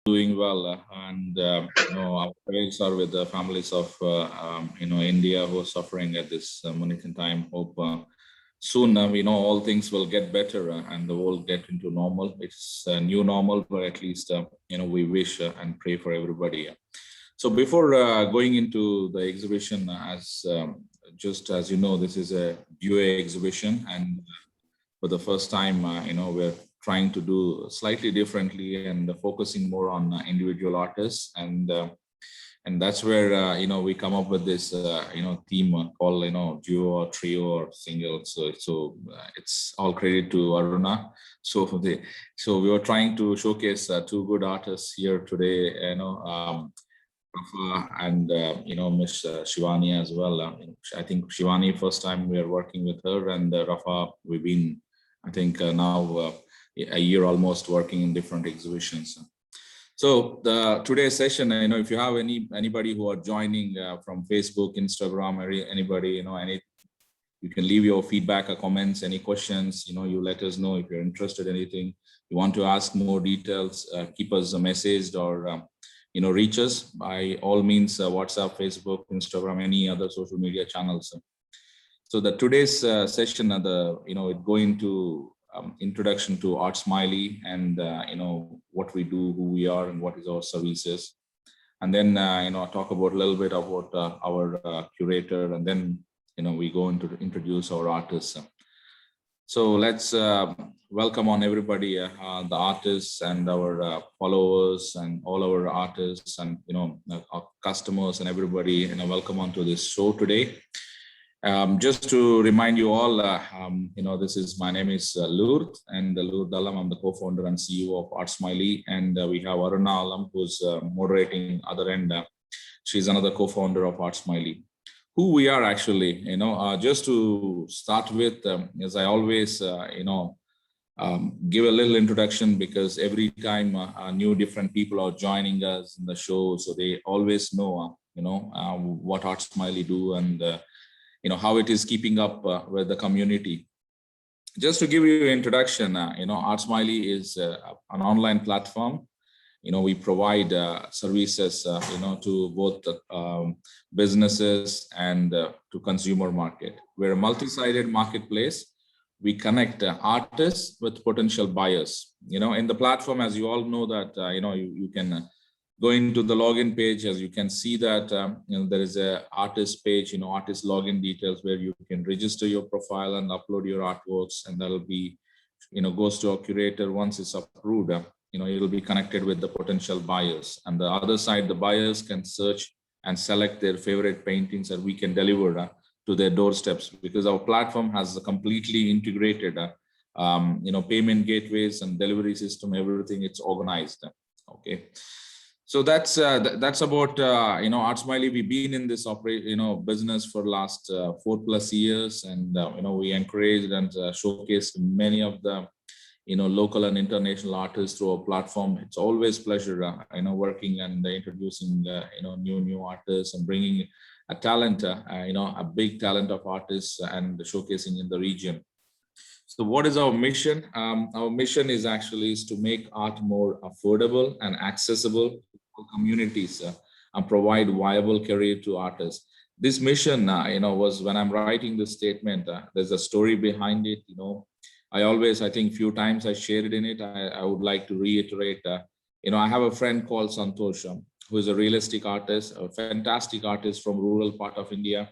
doing well, and our prayers are with the families of India who are suffering at this moment in time. Hope soon we know all things will get better and the world get into normal. It's a new normal, but at least we wish and pray for everybody. So before going into the exhibition, as just as you know, this is a UA exhibition, and for the first time, we're trying to do slightly differently and focusing more on individual artists, and that's where we come up with this theme called duo or trio or single. So it's all credit to Aruna. So we were trying to showcase two good artists here today. Rafa and Miss Shivani as well. I think Shivani, first time we are working with her, and Rafa, we've been, I think now a year almost working in different exhibitions. So the today's session, if you have anybody who are joining from Facebook, Instagram, or anybody, you can leave your feedback or comments, any questions, you let us know if you're interested in anything, you want to ask more details, keep us messaged or reach us by all means, WhatsApp, Facebook, Instagram, any other social media channels. So the today's session, it going to introduction to Art Smiley and what we do, who we are, and what is our services, and then talk about a little bit about our curator, and then we go into introduce our artists. So let's welcome on everybody, the artists and our followers and all our artists and our customers and everybody. Welcome on to this show today. Just to remind you all, my name is Lourdes, and Lourdes Alam. I'm the co-founder and CEO of ArtSmiley, and we have Aruna Alam, who's moderating other end. She's another co-founder of ArtSmiley. Who we are actually, just to start with, as I always, give a little introduction, because every time new different people are joining us in the show, so they always know, what ArtSmiley do and, how it is keeping up with the community. Just to give you an introduction, ArtSmiley is an online platform. We provide services, to both businesses and to consumer market. We're a multi-sided marketplace. We connect artists with potential buyers. In the platform, as you all know that, you can go into the login page. As you can see that, there is a artist page, artist login details, where you can register your profile and upload your artworks, and that'll be, goes to a curator. Once it's approved, it'll be connected with the potential buyers. And the other side, the buyers can search and select their favorite paintings that we can deliver to their doorsteps, because our platform has a completely integrated, payment gateways and delivery system, everything, it's organized. Okay. So that's about, ArtSmiley. We've been in this business for last 4+ years, and, we encouraged and showcased many of the local and international artists through our platform. It's always pleasure, working and introducing, new artists and bringing a talent, a big talent of artists and showcasing in the region. So what is our mission? Our mission is actually to make art more affordable and accessible to communities and provide viable career to artists. This mission, was, when I'm writing this statement, there's a story behind it. I think few times I shared in it. I would like to reiterate, I have a friend called Santosh, who is a realistic artist, a fantastic artist from rural part of India.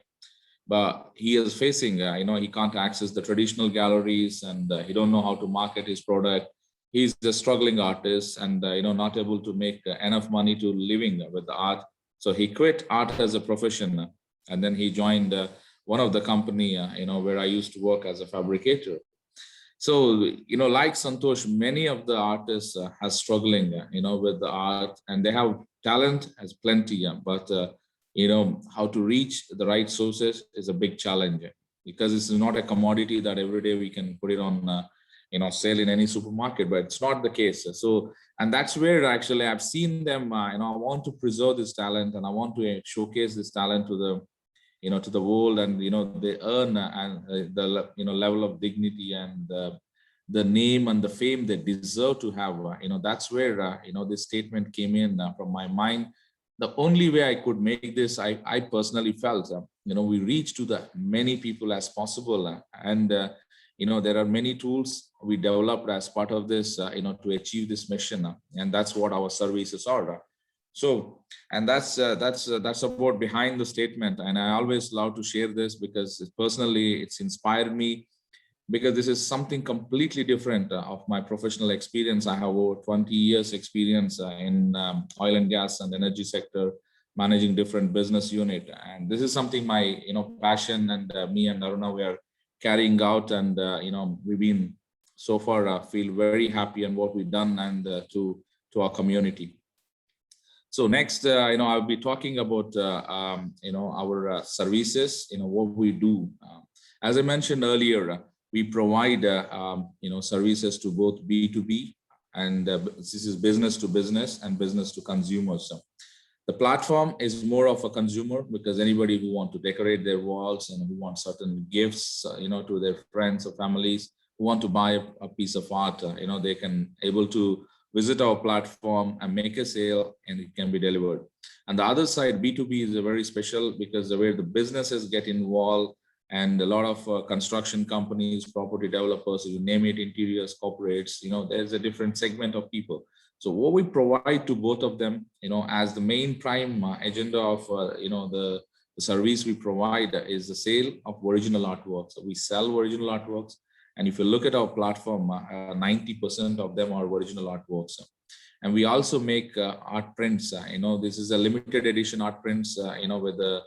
But he is facing, he can't access the traditional galleries, and he don't know how to market his product. He's a struggling artist and, not able to make enough money to living with the art. So he quit art as a profession, and then he joined one of the company, where I used to work as a fabricator. So, like Santosh, many of the artists are struggling, with the art, and they have talent as plenty, but, how to reach the right sources is a big challenge, because this is not a commodity that every day we can put it on, sale in any supermarket, but it's not the case. So, and that's where actually I've seen them, I want to preserve this talent, and I want to showcase this talent to the, to the world, and, they earn and the, level of dignity and the name and the fame they deserve to have. That's where this statement came in from my mind. The only way I could make this, I personally felt, we reach to the many people as possible, and there are many tools we developed as part of this, to achieve this mission, and that's what our services are. So, and that's about behind the statement, and I always love to share this because personally it's inspired me, because this is something completely different of my professional experience. I have over 20 years experience in oil and gas and energy sector, managing different business unit. And this is something my, passion, and me and Aruna, we are carrying out. And, we've been so far feel very happy on what we've done and to our community. So next, I'll be talking about, our services, what we do. As I mentioned earlier, we provide, services to both B2B and this is business to business and business to consumers. So the platform is more of a consumer, because anybody who want to decorate their walls and who want certain gifts, to their friends or families, who want to buy a piece of art, they can able to visit our platform and make a sale, and it can be delivered. And the other side, B2B, is a very special, because the way the businesses get involved, and a lot of construction companies, property developers, you name it, interiors, corporates, there's a different segment of people. So what we provide to both of them, as the main prime agenda of, the service we provide is the sale of original artworks. So we sell original artworks. And if you look at our platform, 90% of them are original artworks. And we also make art prints. This is a limited edition art prints, with the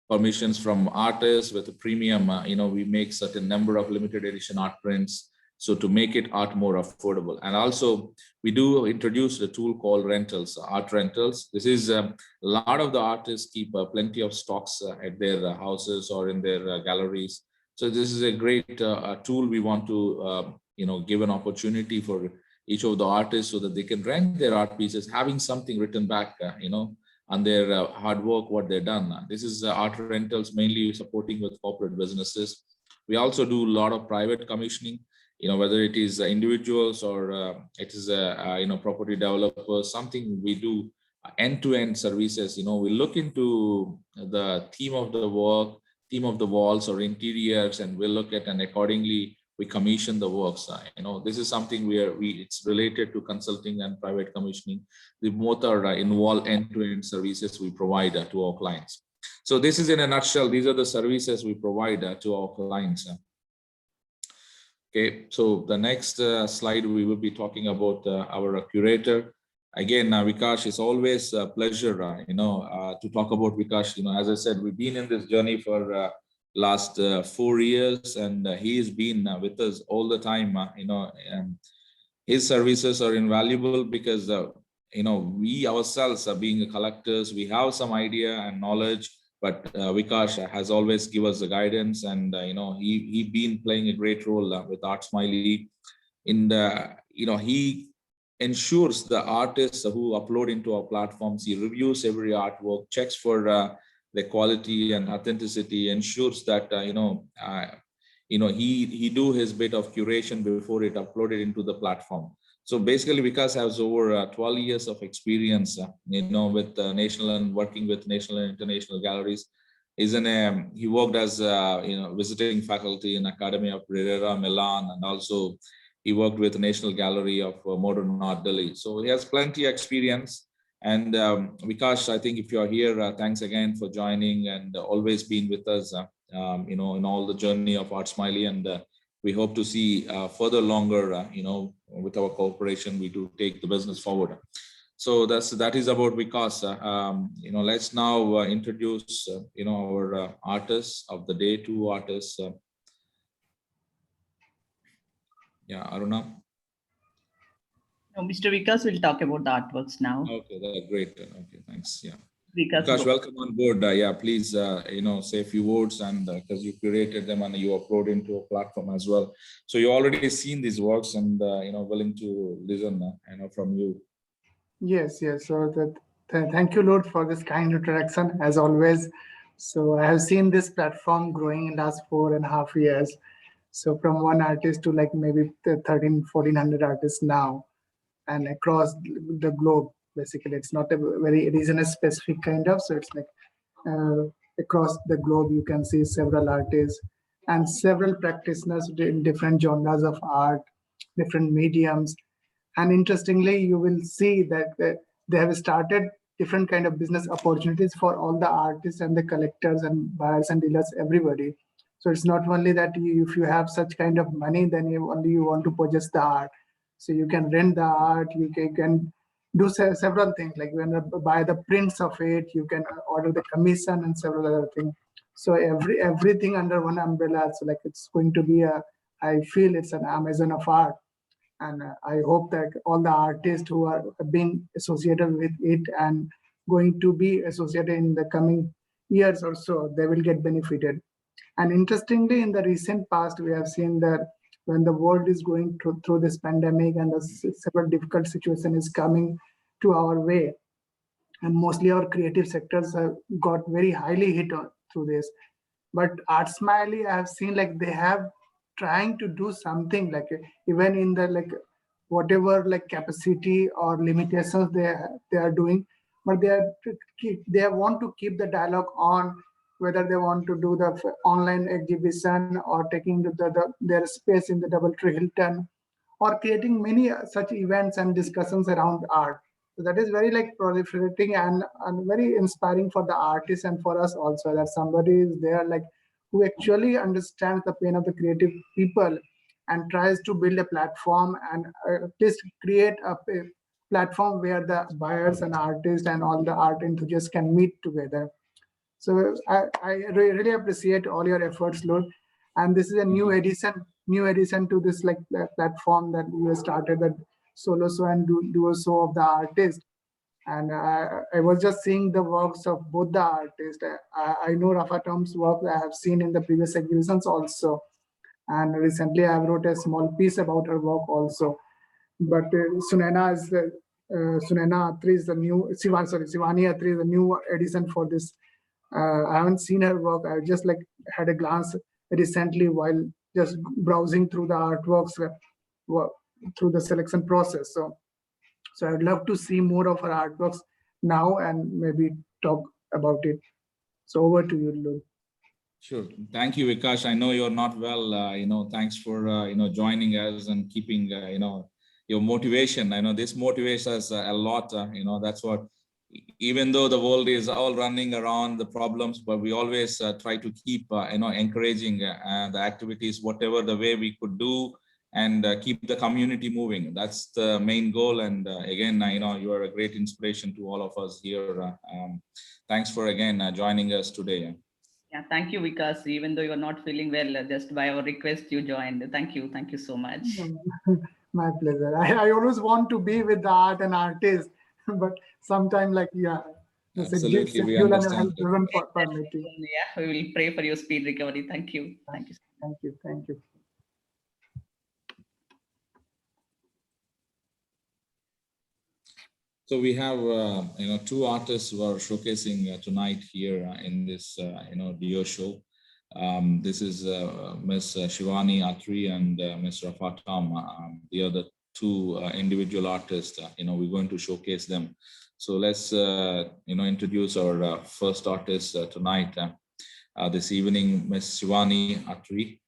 permissions from artists, with a premium, we make certain number of limited edition art prints, so to make it art more affordable. And also we do introduce a tool called rentals, art rentals. This is a lot of the artists keep plenty of stocks at their houses or in their galleries. So this is a great tool. We want to, give an opportunity for each of the artists so that they can rent their art pieces, having something written back, on their hard work, what they've done. This is art rentals, mainly supporting with corporate businesses. We also do a lot of private commissioning, whether it is individuals or it is property developers, something we do end-to-end services. We look into the theme of the work, theme of the walls or interiors, and we'll look at, and accordingly we commission the works. This is something where it's related to consulting and private commissioning. The both are involved end-to-end services we provide to our clients. So this is in a nutshell, these are the services we provide to our clients. Okay, so the next slide, we will be talking about our curator. Again, Vikash, it's always a pleasure, to talk about Vikash. As I said, we've been in this journey for last 4 years, and he's been with us all the time. And his services are invaluable because we ourselves are being collectors. We have some idea and knowledge, but Vikash has always give us the guidance, and he been playing a great role with ArtSmiley. In the he ensures the artists who upload into our platforms, he reviews every artwork, checks for the quality and authenticity, ensures that he do his bit of curation before it uploaded into the platform. So basically, Vikas has over 12 years of experience, with national and working with national and international galleries. He worked as visiting faculty in Academy of Brera, Milan, and also he worked with the National Gallery of Modern Art, Delhi. So he has plenty of experience. And Vikash, I think if you're here, thanks again for joining and always being with us, in all the journey of ArtSmiley. And we hope to see further longer, with our cooperation, we do take the business forward. So that is about Vikas. Let's now introduce, our artists of the day, 2 artists. Yeah, Aruna. No, Mr. Vikas will talk about the artworks now. Okay, that's great. Okay, thanks. Yeah. Vikas, welcome on board. Yeah, please, say a few words, and because you curated them and you upload into a platform as well. So you already seen these works, and willing to listen, from you. Yes. So thank you, Lord, for this kind introduction, as always. So I have seen this platform growing in the last 4.5 years. So from one artist to like maybe 1,400 artists now, and across the globe. Basically, it's not a very regional specific kind of. So it's like uh, across the globe, you can see several artists and several practitioners in different genres of art, different mediums. And interestingly, you will see that they have started different kind of business opportunities for all the artists and the collectors and buyers and dealers, everybody. So it's not only that if you have such kind of money, then you want to purchase the art. So you can rent the art, you can do several things, like you can buy the prints of it, you can order the commission and several other things. So everything under one umbrella. So like it's going to be I feel it's an Amazon of art. And I hope that all the artists who are being associated with it and going to be associated in the coming years or so, they will get benefited. And interestingly, in the recent past, we have seen that when the world is going through this pandemic and the several difficult situation is coming to our way, and mostly our creative sectors have got very highly hit through this. But Art Smiley, I have seen like they have trying to do something like even in the like whatever like capacity or limitations they are doing, but they want to keep the dialogue on, whether they want to do the online exhibition or taking their space in the DoubleTree Hilton or creating many such events and discussions around art. So that is very like proliferating and very inspiring for the artists and for us also, that somebody is there like who actually understands the pain of the creative people and tries to build a platform and at least create a platform where the buyers and artists and all the art enthusiasts can meet together. So I really appreciate all your efforts, Lord. And this is a new addition to this like platform that you started, that solo show and duo show of the artist. And I was just seeing the works of both the artists. I know Rafa Tom's work I have seen in the previous exhibitions also. And recently I wrote a small piece about her work also. But Sunena Attri is the new, Shivani Attri is the new addition for this. I haven't seen her work. I just like had a glance recently while just browsing through the artworks through the selection process. So I'd love to see more of her artworks now and maybe talk about it. So over to you, Lou. Sure. Thank you, Vikash. I know you're not well. Thanks for joining us and keeping your motivation. I know this motivates us a lot. That's what. Even though the world is all running around the problems, but we always try to keep encouraging the activities, whatever the way we could do, and keep the community moving. That's the main goal. And again, you are a great inspiration to all of us here. Thanks for again joining us today. Yeah, thank you, Vikas. Even though you're not feeling well, just by our request, you joined. Thank you. Thank you so much. My pleasure. I always want to be with the art and artist, but sometimes like, yeah, the Absolutely, we schedule and understand health doesn't permit it. Yeah, we will pray for your speed recovery. Thank you. Thank you. Thank you. Thank you. So we have two artists who are showcasing tonight here in this Dio show. This is Ms. Shivani Attri and Ms. Rafa Tom. The other two individual artists. We're going to showcase them. So let's introduce our first artist tonight. This evening, Ms. Shivani Attri.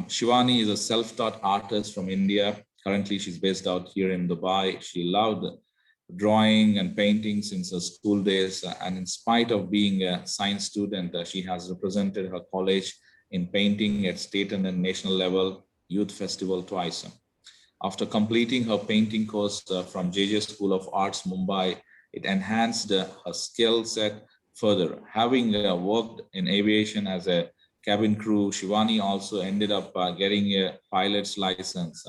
Shivani is a self-taught artist from India. Currently, she's based out here in Dubai. She loved drawing and painting since her school days, and in spite of being a science student, she has represented her college in painting at state and national level youth festival twice. After completing her painting course from JJ School of Arts, Mumbai, it enhanced her skill set further. Having worked in aviation as a cabin crew, Shivani also ended up getting a pilot's license.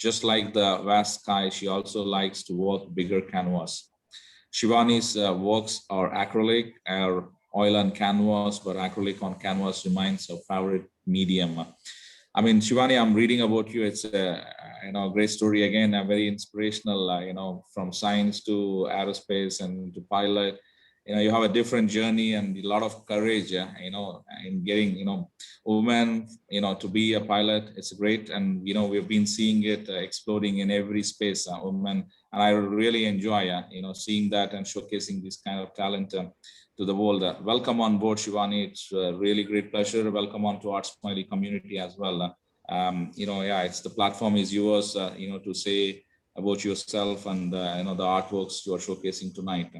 Just like the vast sky, she also likes to work bigger canvas. Shivani's works are acrylic or oil on canvas, but acrylic on canvas remains her favorite medium. I mean, Shivani, I'm reading about you. It's a great story again, very inspirational. From science to aerospace and to pilot. you have a different journey and a lot of courage, in getting, women, to be a pilot. It's great. And, we've been seeing it exploding in every space, women. And I really enjoy, seeing that and showcasing this kind of talent to the world. Welcome on board, Shivani. It's a really great pleasure. Welcome on to ArtSmiley community as well. It's the platform is yours, to say about yourself and, the artworks you are showcasing tonight.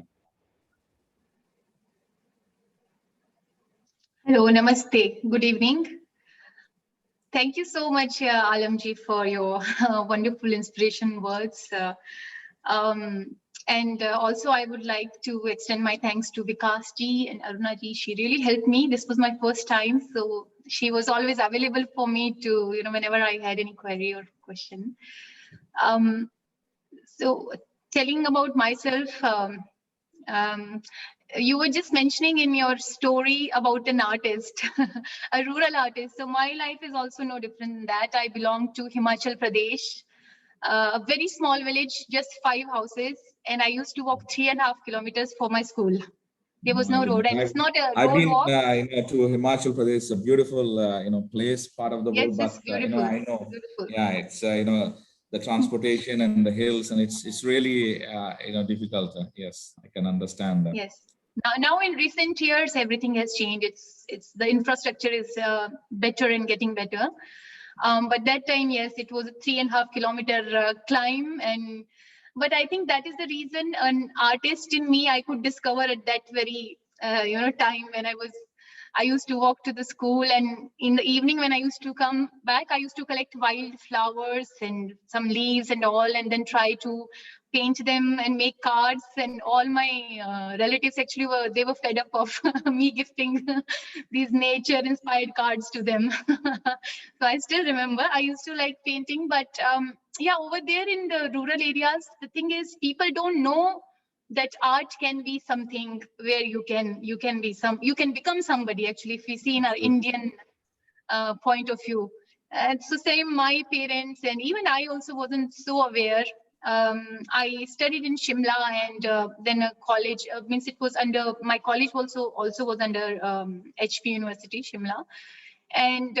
Hello, namaste. Good evening. Thank you so much, Alamji, for your wonderful inspiration words. And also, I would like to extend my thanks to Vikas ji and Aruna ji. She really helped me. This was my first time, so she was always available for me to, whenever I had any query or question. So, telling about myself, you were just mentioning in your story about an artist, a rural artist. So my life is also no different than that. I belong to Himachal Pradesh, a very small village, just 5 houses. And I used to walk 3.5 kilometers for my school. There was no road, and it's not a I've road been walk. to Himachal Pradesh. It's a beautiful, place, part of the world. Yes, But it's beautiful. I know, Beautiful. yeah, it's the transportation and the hills, and it's really difficult. Yes, I can understand that. Yes. Now in recent years, everything has changed. It's the infrastructure is better and getting better. But that time, yes, it was a 3.5 kilometer climb. But I think that is the reason an artist in me I could discover at that very time when I used to walk to the school, and in the evening when I used to come back, I used to collect wild flowers and some leaves and all, and then try to paint them and make cards. And all my relatives actually were fed up of me gifting these nature inspired cards to them. So I still remember I used to like painting, but yeah, over there in the rural areas, the thing is people don't know that art can be something where you can become somebody. Actually, if we see in our Indian point of view, so same my parents and even I also wasn't so aware. I studied in Shimla, and then a college means it was under my college also was under HP University Shimla, and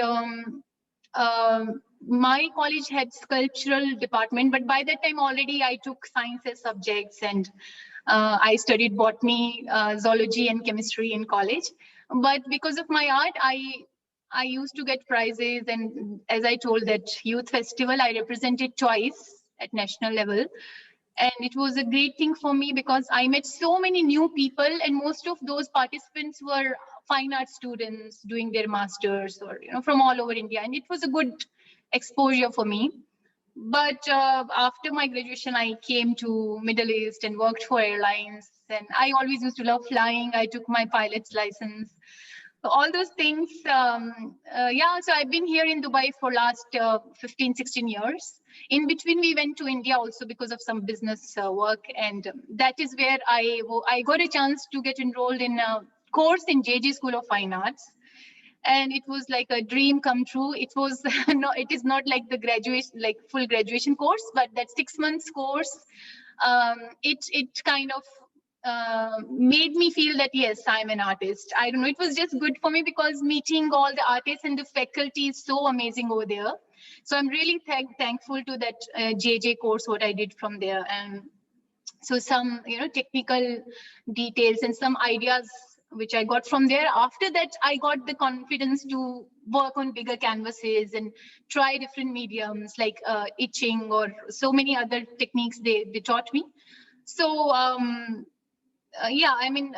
my college had sculptural department, but by that time already I took sciences subjects, and I studied botany, zoology and chemistry in college. But because of my art, I used to get prizes, and as I told that youth festival, I represented twice at national level. And it was a great thing for me because I met so many new people, and most of those participants were fine art students doing their masters or from all over India, and it was a good exposure for me. But after my graduation, I came to Middle East and worked for airlines, and I always used to love flying. I took my pilot's license. So all those things, yeah, so I've been here in Dubai for last 15, 16 years. In between, we went to India also because of some business work. And that is where I got a chance to get enrolled in a course in JJ School of Fine Arts. And it was like a dream come true. It was no, it is not like the graduation, like full graduation course, but that 6 months course, it kind of made me feel that yes, I'm an artist. I don't know, it was just good for me because meeting all the artists and the faculty is so amazing over there. So I'm really thankful to that JJ course, what I did from there. And so some technical details and some ideas which I got from there. After that, I got the confidence to work on bigger canvases and try different mediums like etching or so many other techniques they taught me. So yeah, I mean,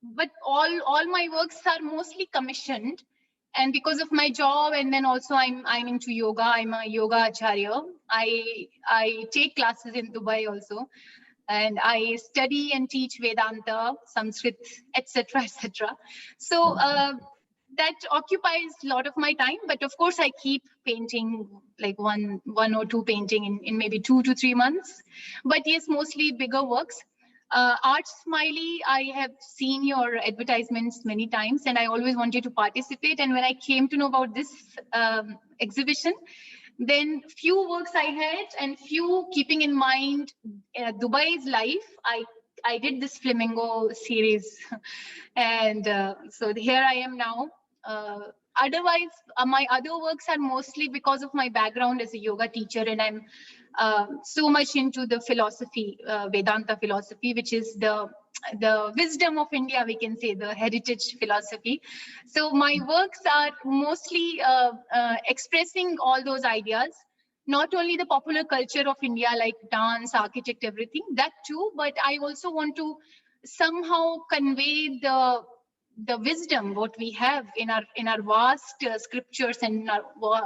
but all my works are mostly commissioned, and because of my job, and then also I'm into yoga. I'm a yoga acharya. I take classes in Dubai also, and I study and teach Vedanta, Sanskrit, etc., etc. So that occupies a lot of my time. But of course, I keep painting like one or two painting in maybe 2 to 3 months. But yes, mostly bigger works. Art Smiley, I have seen your advertisements many times, and I always wanted to participate. And when I came to know about this exhibition, then few works I had, and few keeping in mind Dubai's life, I did this flamingo series, and so here I am now. Otherwise, my other works are mostly because of my background as a yoga teacher, and I'm so much into the philosophy, Vedanta philosophy, which is the wisdom of India, we can say, the heritage philosophy. So my works are mostly expressing all those ideas, not only the popular culture of India, like dance, architect, everything, that too, but I also want to somehow convey the wisdom what we have in our vast scriptures and in our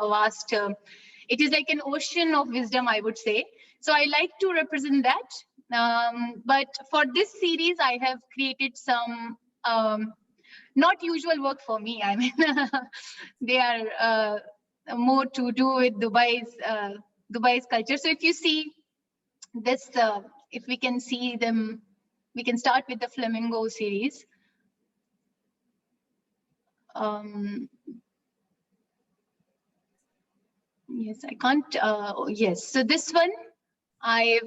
vast it is like an ocean of wisdom, I would say. So I like to represent that. But for this series, I have created some not usual work for me. I mean, they are more to do with Dubai's culture. So if you see this, if we can see them, we can start with the flamingo series. Yes, I can't. Yes, so this one, I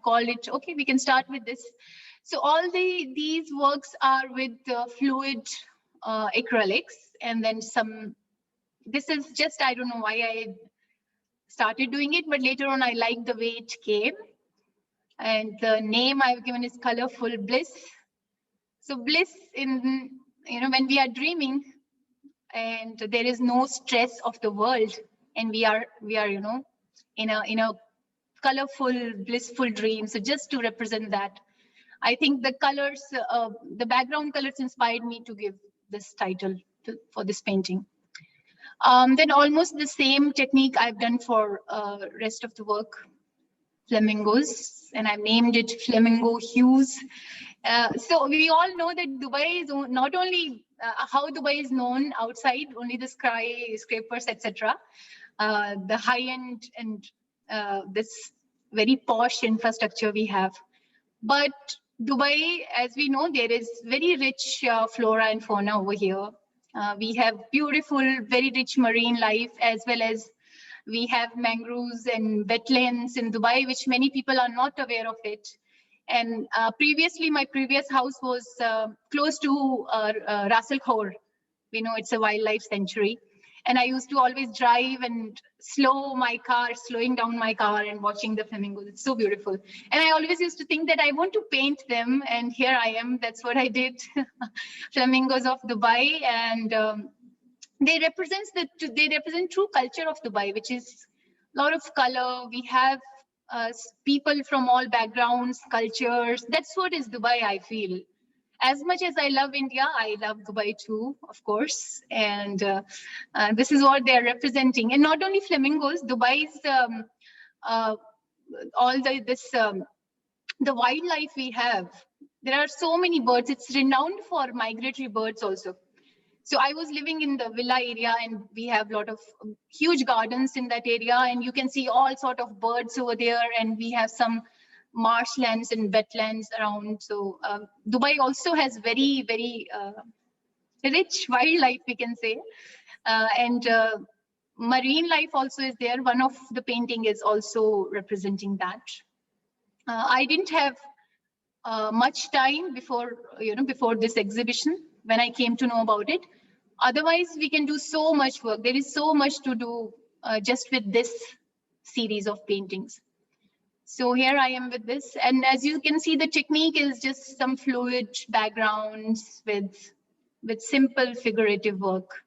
call it. Okay, we can start with this. So all these works are with fluid acrylics, and then some. This is just, I don't know why I started doing it, but later on I liked the way it came, and the name I've given is Colorful Bliss. So bliss in, when we are dreaming, and there is no stress of the world, and we are in a colorful, blissful dream. So just to represent that, I think the colors, the background colors inspired me to give this title for this painting. Then almost the same technique I've done for rest of the work, flamingos, and I named it Flamingo Hues. So we all know that Dubai is not only how Dubai is known outside, only the skyscrapers, etc. The high-end and this very posh infrastructure we have. But Dubai, as we know, there is very rich flora and fauna over here. We have beautiful, very rich marine life, as well as we have mangroves and wetlands in Dubai, which many people are not aware of it. And previously, my previous house was close to Ras Al Khor. We know it's a wildlife sanctuary. And I used to always drive and slowing down my car and watching the flamingos. It's so beautiful. And I always used to think that I want to paint them. And here I am. That's what I did. Flamingos of Dubai. And they represent true culture of Dubai, which is a lot of color. We have people from all backgrounds, cultures. That's what is Dubai, I feel. As much as I love India, I love Dubai too, of course. And this is what they're representing. And not only flamingos, Dubai's the wildlife we have. There are so many birds. It's renowned for migratory birds also. So I was living in the villa area, and we have a lot of huge gardens in that area, and you can see all sort of birds over there, and we have some marshlands and wetlands around. So Dubai also has very, very rich wildlife, we can say, and marine life also is there. One of the painting is also representing that. I didn't have much time before this exhibition when I came to know about it. Otherwise, we can do so much work. There is so much to do just with this series of paintings. So here I am with this. And as you can see, the technique is just some fluid backgrounds with simple figurative work.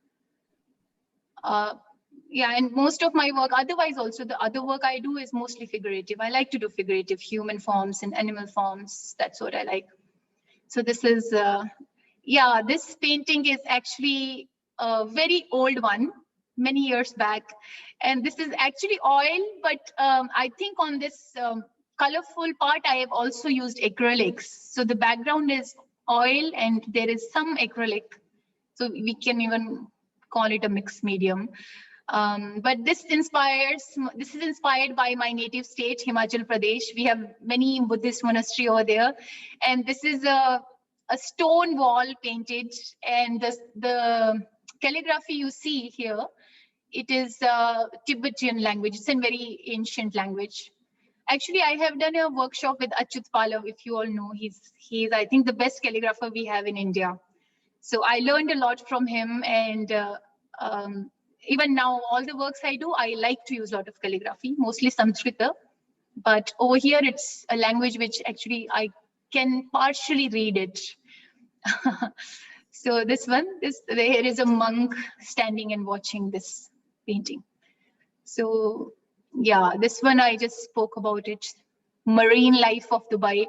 Yeah, and most of my work, otherwise also the other work I do is mostly figurative. I like to do figurative human forms and animal forms. That's what I like. So this is, yeah, this painting is actually a very old one, many years back. And this is actually oil, but I think on this colorful part, I have also used acrylics. So the background is oil and there is some acrylic. So we can even call it a mixed medium. But this is inspired by my native state, Himachal Pradesh. We have many Buddhist monasteries over there. And this is a stone wall painted, and the calligraphy you see here, it is Tibetan language. It's a very ancient language. Actually, I have done a workshop with Achyut Palav, if you all know. He's I think the best calligrapher we have in India. So I learned a lot from him, and even now, all the works I do, I like to use a lot of calligraphy, mostly Sanskrita. But over here, it's a language which actually I can partially read it. So this one, there is a monk standing and watching this painting. So yeah, this one I just spoke about it. Marine life of Dubai.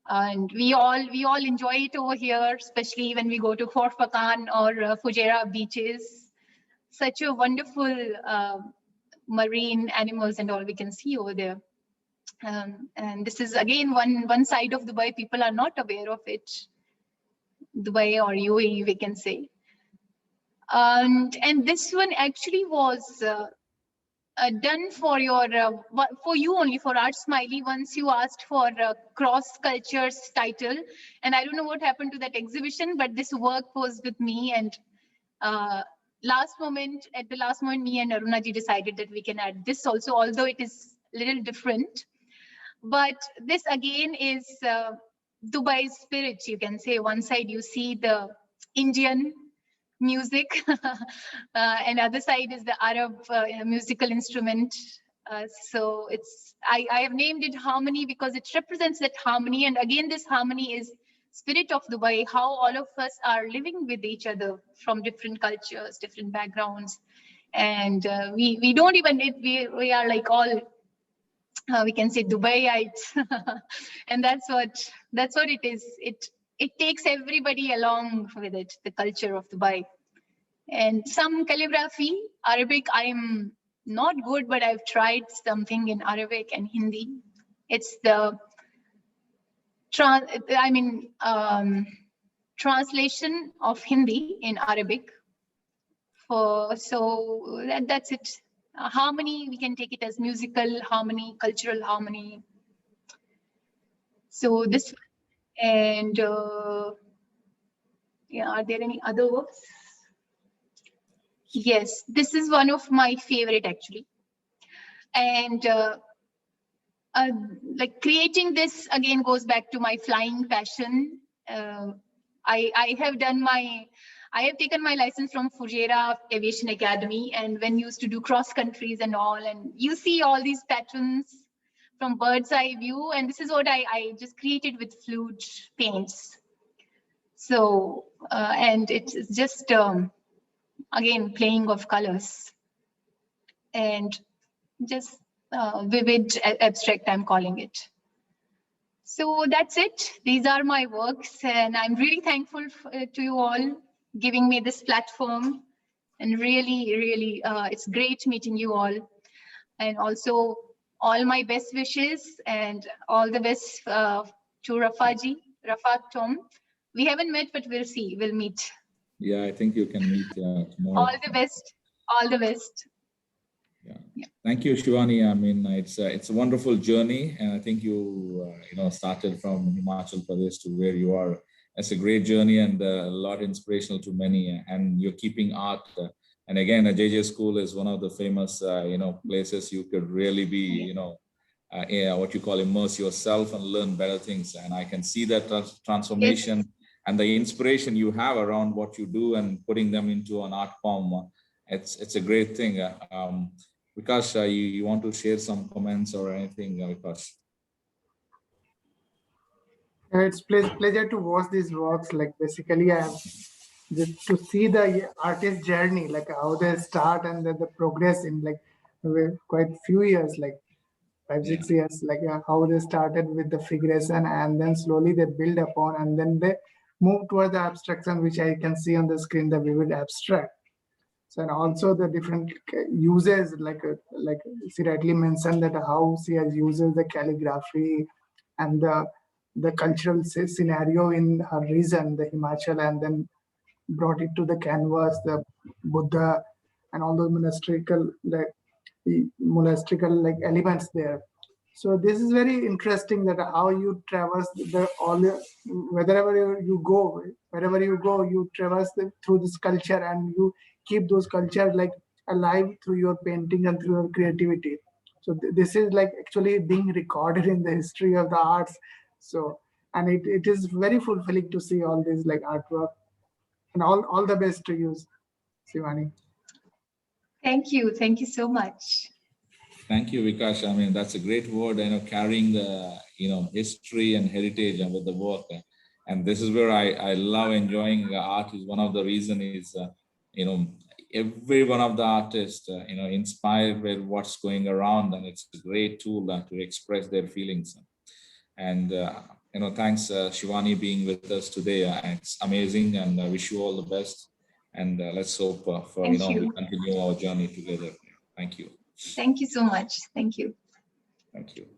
And we all enjoy it over here, especially when we go to Fort Fakan or Fujairah beaches. Such a wonderful marine animals and all we can see over there. And this is again one side of Dubai people are not aware of it. Dubai or UAE, we can say. And this one actually was done for you only, for Art Smiley. Once you asked for cross cultures title, and I don't know what happened to that exhibition, but this work was with me, and at the last moment, me and Aruna ji decided that we can add this also, although it is a little different. But this again is Dubai's spirit, you can say. One side you see the Indian music, and other side is the Arab musical instrument. So I have named it harmony because it represents that harmony. And again, this harmony is spirit of Dubai, how all of us are living with each other from different cultures, different backgrounds. And we don't even need, we are like all, we can say Dubaiites. And that's what it is. It takes everybody along with it, the culture of Dubai. And some calligraphy, Arabic, I'm not good, but I've tried something in Arabic and Hindi. It's the translation of Hindi in Arabic. So that's it. Harmony, we can take it as musical harmony, cultural harmony. So this, and yeah, are there any other works? Yes, this is one of my favorite actually. And like creating this again goes back to my flying passion. I have taken my license from Fujairah Aviation Academy, and when used to do cross countries and all, and you see all these patterns from bird's eye view, and this is what I just created with fluid paints. So and it's just again playing of colors and just vivid abstract, I'm calling it. So that's it. These are my works, and I'm really thankful to you all giving me this platform. And really, it's great meeting you all. And also all my best wishes and all the best to Rafaq Tom. We haven't met, but we'll see, we'll meet. Yeah, I think you can meet tomorrow. All the best, all the best. Yeah. Thank you, Shivani. I mean, it's a wonderful journey, and I think you started from Himachal Pradesh to where you are. It's a great journey and a lot inspirational to many. And you're keeping art. And again, a JJ School is one of the famous places you could really be what you call immerse yourself and learn better things. And I can see that transformation. Yes. And the inspiration you have around what you do and putting them into an art form. It's a great thing. Vikas, you want to share some comments or anything, Vikas? It's pleasure to watch these works. Like basically, I have just to see the artist journey, like how they start and the progress in like quite few years, like 5-6 years, like how they started with the figuration and then slowly they build upon and then they move toward the abstraction, which I can see on the screen, the vivid abstract. So, and also the different uses, like she rightly mentioned that how she has uses the calligraphy and the cultural scenario in her region, the Himachal, and then brought it to the canvas, the Buddha, and all the monastical elements there. So this is very interesting that how you traverse wherever you go, you traverse through this culture and you keep those culture like alive through your painting and through your creativity. So this is like actually being recorded in the history of the arts. So, and it is very fulfilling to see all this like artwork, and all the best to you, Shivani. Thank you. Thank you so much. Thank you, Vikash. I mean, that's a great word, carrying the, history and heritage and with the work. And this is where I love enjoying art. Is one of the reason is, you know, every one of the artists, inspired by what's going around, and it's a great tool to express their feelings. And, thanks, Shivani, being with us today. It's amazing, and I wish you all the best. And let's hope for, Thank we you. continue our journey together. Thank you. Thank you so much. Thank you. Thank you.